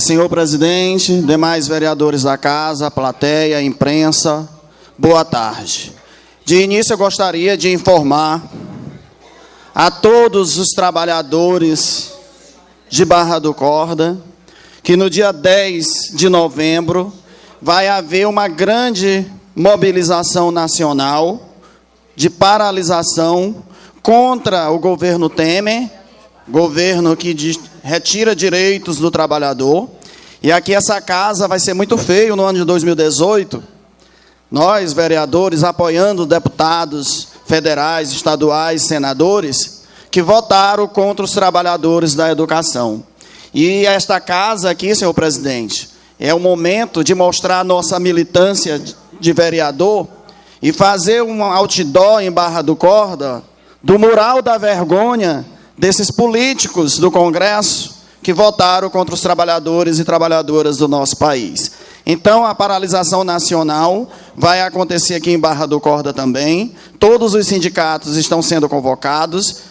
Senhor presidente, demais vereadores da casa, plateia, imprensa, boa tarde. De início, eu gostaria de informar a todos os trabalhadores de Barra do Corda que no dia 10 de novembro vai haver uma grande mobilização nacional de paralisação contra o governo Temer, governo que retira direitos do trabalhador. E aqui essa casa vai ser muito feio no ano de 2018. Nós, vereadores, apoiando deputados federais, estaduais, senadores, que votaram contra os trabalhadores da educação. E esta casa aqui, senhor presidente, é o momento de mostrar a nossa militância de vereador e fazer um outdoor em Barra do Corda, do mural da vergonha desses políticos do Congresso que votaram contra os trabalhadores e trabalhadoras do nosso país. Então, a paralisação nacional vai acontecer aqui em Barra do Corda também. Todos os sindicatos estão sendo convocados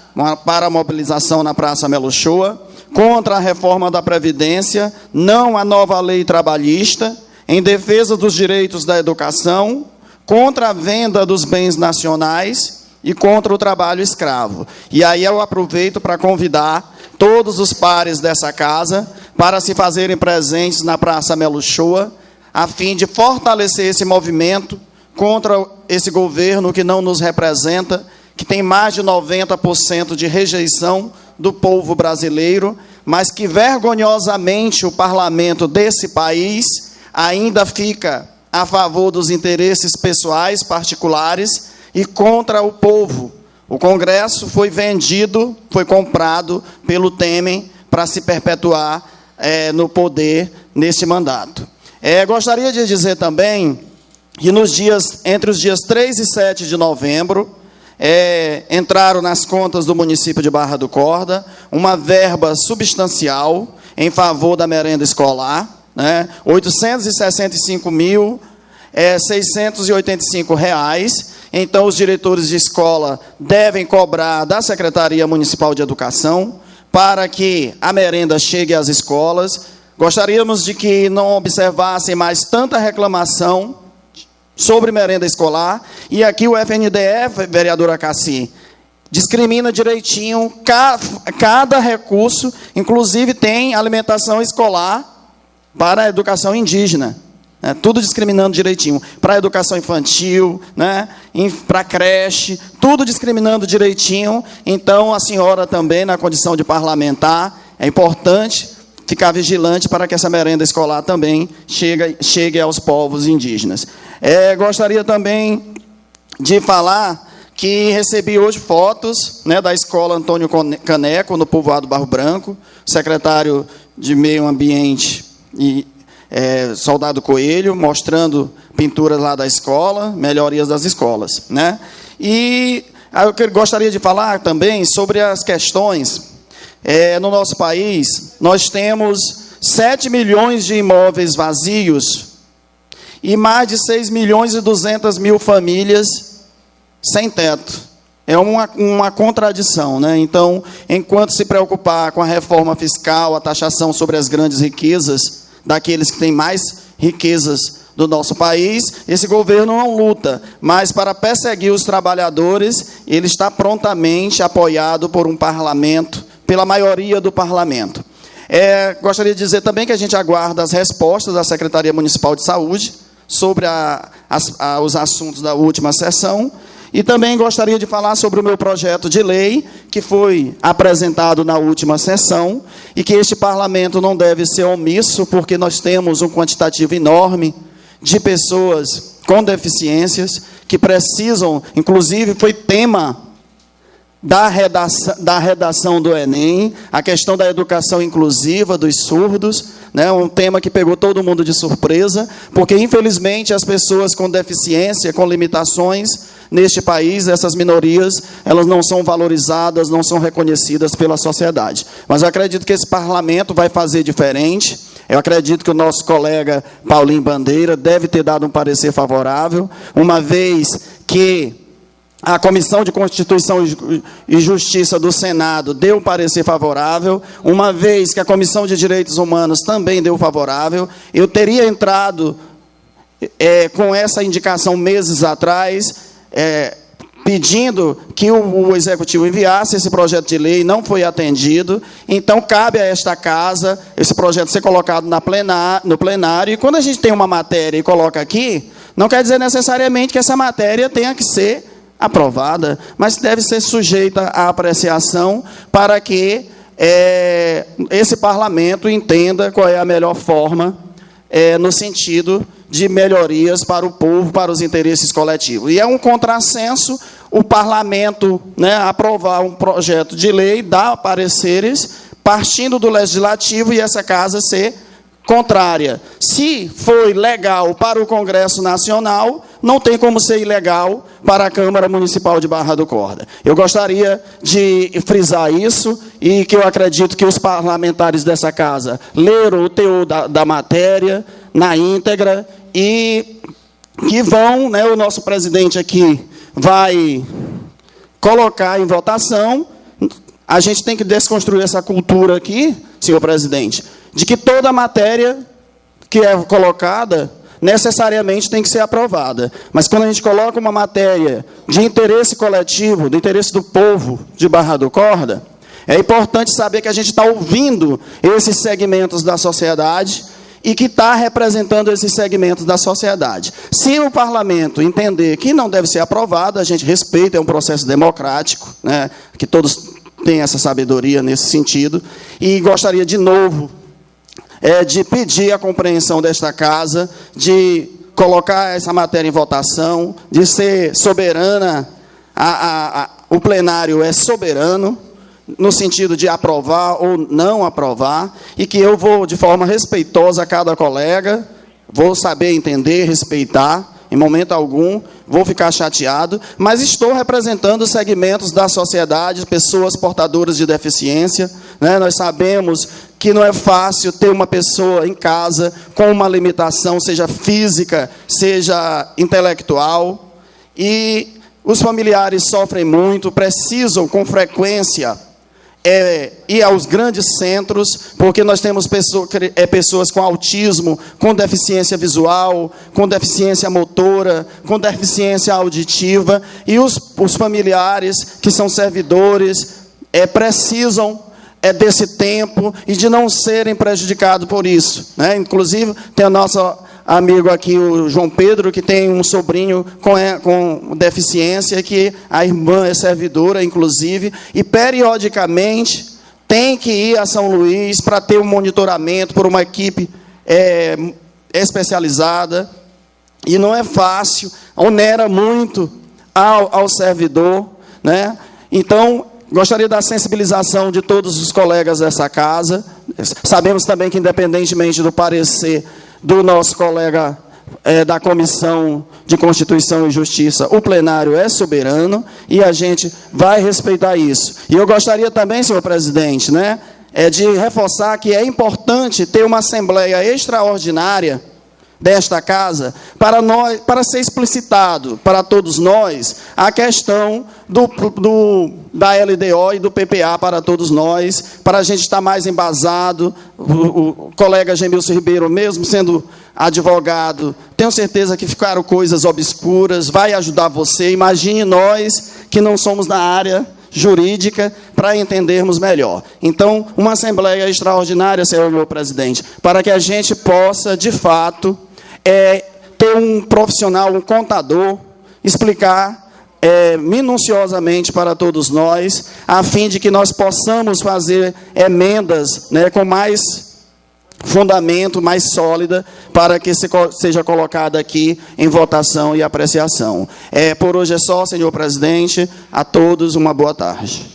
para a mobilização na Praça Melo Shoa, contra a reforma da Previdência, não a nova lei trabalhista, em defesa dos direitos da educação, contra a venda dos bens nacionais e contra o trabalho escravo. E aí eu aproveito para convidar todos os pares dessa casa para se fazerem presentes na Praça Melo Shoa, a fim de fortalecer esse movimento contra esse governo que não nos representa, que tem mais de 90% de rejeição do povo brasileiro, mas que vergonhosamente o parlamento desse país ainda fica a favor dos interesses pessoais, particulares, e contra o povo. O Congresso foi vendido, foi comprado pelo Temer para se perpetuar no poder neste mandato. Gostaria de dizer também que entre os dias 3 e 7 de novembro, entraram nas contas do município de Barra do Corda uma verba substancial em favor da merenda escolar, né, R$ 865.685. Então, os diretores de escola devem cobrar da Secretaria Municipal de Educação para que a merenda chegue às escolas. Gostaríamos de que não observassem mais tanta reclamação sobre merenda escolar. E aqui o FNDE, vereadora Cassi, discrimina direitinho cada recurso, inclusive tem alimentação escolar para a educação indígena. Tudo discriminando direitinho, para a educação infantil, né, para a creche, tudo discriminando direitinho. Então, a senhora também, na condição de parlamentar, é importante ficar vigilante para que essa merenda escolar também chegue aos povos indígenas. Gostaria também de falar que recebi hoje fotos, né, da escola Antônio Caneco, no povoado Barro Branco, secretário de Meio Ambiente e Soldado Coelho, mostrando pinturas lá da escola, melhorias das escolas, né? E eu gostaria de falar também sobre as questões. No nosso país, nós temos 7 milhões de imóveis vazios e mais de 6.200.000 famílias sem teto. É uma contradição, né? Então, enquanto se preocupar com a reforma fiscal, a taxação sobre as grandes riquezas, daqueles que têm mais riquezas do nosso país, esse governo não luta, mas para perseguir os trabalhadores, ele está prontamente apoiado por um parlamento, pela maioria do parlamento. Gostaria de dizer também que a gente aguarda as respostas da Secretaria Municipal de Saúde sobre os assuntos da última sessão. E também gostaria de falar sobre o meu projeto de lei, que foi apresentado na última sessão, e que este parlamento não deve ser omisso, porque nós temos um quantitativo enorme de pessoas com deficiências, que precisam, inclusive foi tema da redação do Enem, a questão da educação inclusiva dos surdos, né, um tema que pegou todo mundo de surpresa, porque, infelizmente, as pessoas com deficiência, com limitações, neste país, essas minorias, elas não são valorizadas, não são reconhecidas pela sociedade. Mas eu acredito que esse parlamento vai fazer diferente. Eu acredito que o nosso colega Paulinho Bandeira deve ter dado um parecer favorável, uma vez que A Comissão de Constituição e Justiça do Senado deu parecer favorável, uma vez que a Comissão de Direitos Humanos também deu favorável. Eu teria entrado com essa indicação meses atrás, pedindo que o Executivo enviasse esse projeto de lei, não foi atendido. Então, cabe a esta Casa esse projeto ser colocado no plenário. E quando a gente tem uma matéria e coloca aqui, não quer dizer necessariamente que essa matéria tenha que ser aprovada, mas deve ser sujeita à apreciação para que esse parlamento entenda qual é a melhor forma no sentido de melhorias para o povo, para os interesses coletivos. E é um contrassenso o parlamento, aprovar um projeto de lei, dar pareceres, partindo do legislativo, e essa Casa ser contrária. Se foi legal para o Congresso Nacional, não tem como ser ilegal para a Câmara Municipal de Barra do Corda. Eu gostaria de frisar isso, e que eu acredito que os parlamentares dessa Casa leram o teor da matéria na íntegra, e que vão, o nosso presidente aqui vai colocar em votação. A gente tem que desconstruir essa cultura aqui, senhor presidente, de que toda matéria que é colocada necessariamente tem que ser aprovada. Mas quando a gente coloca uma matéria de interesse coletivo, do interesse do povo de Barra do Corda, é importante saber que a gente está ouvindo esses segmentos da sociedade e que está representando esses segmentos da sociedade. Se o parlamento entender que não deve ser aprovado, a gente respeita, é um processo democrático, que todos têm essa sabedoria nesse sentido, e gostaria de novo de pedir a compreensão desta Casa, de colocar essa matéria em votação, de ser soberana, o plenário é soberano, no sentido de aprovar ou não aprovar, e que eu vou, de forma respeitosa a cada colega, vou saber entender, respeitar, em momento algum, vou ficar chateado, mas estou representando segmentos da sociedade, pessoas portadoras de deficiência. Nós sabemos que não é fácil ter uma pessoa em casa com uma limitação, seja física, seja intelectual, e os familiares sofrem muito, precisam, com frequência, ir aos grandes centros, porque nós temos pessoas com autismo, com deficiência visual, com deficiência motora, com deficiência auditiva, e os familiares, que são servidores, precisam desse tempo e de não serem prejudicados por isso. Inclusive, tem o nosso amigo aqui, o João Pedro, que tem um sobrinho com deficiência, que a irmã é servidora, inclusive, e periodicamente tem que ir a São Luís para ter um monitoramento por uma equipe especializada, e não é fácil, onera muito ao servidor. Então, gostaria da sensibilização de todos os colegas dessa Casa. Sabemos também que, independentemente do parecer do nosso colega da Comissão de Constituição e Justiça, o plenário é soberano, e a gente vai respeitar isso. E eu gostaria também, senhor presidente, de reforçar que é importante ter uma assembleia extraordinária desta Casa, para ser explicitado para todos nós a questão da LDO e do PPA para todos nós, para a gente estar mais embasado. O colega Gemilson Ribeiro, mesmo sendo advogado, tenho certeza que ficaram coisas obscuras, vai ajudar você. Imagine nós, que não somos da área jurídica, para entendermos melhor. Então, uma assembleia extraordinária, senhor meu presidente, para que a gente possa, de fato, ter um profissional, um contador, explicar minuciosamente para todos nós, a fim de que nós possamos fazer emendas com mais fundamento, mais sólida, para que seja colocada aqui em votação e apreciação. Por hoje é só, senhor presidente. A todos, uma boa tarde.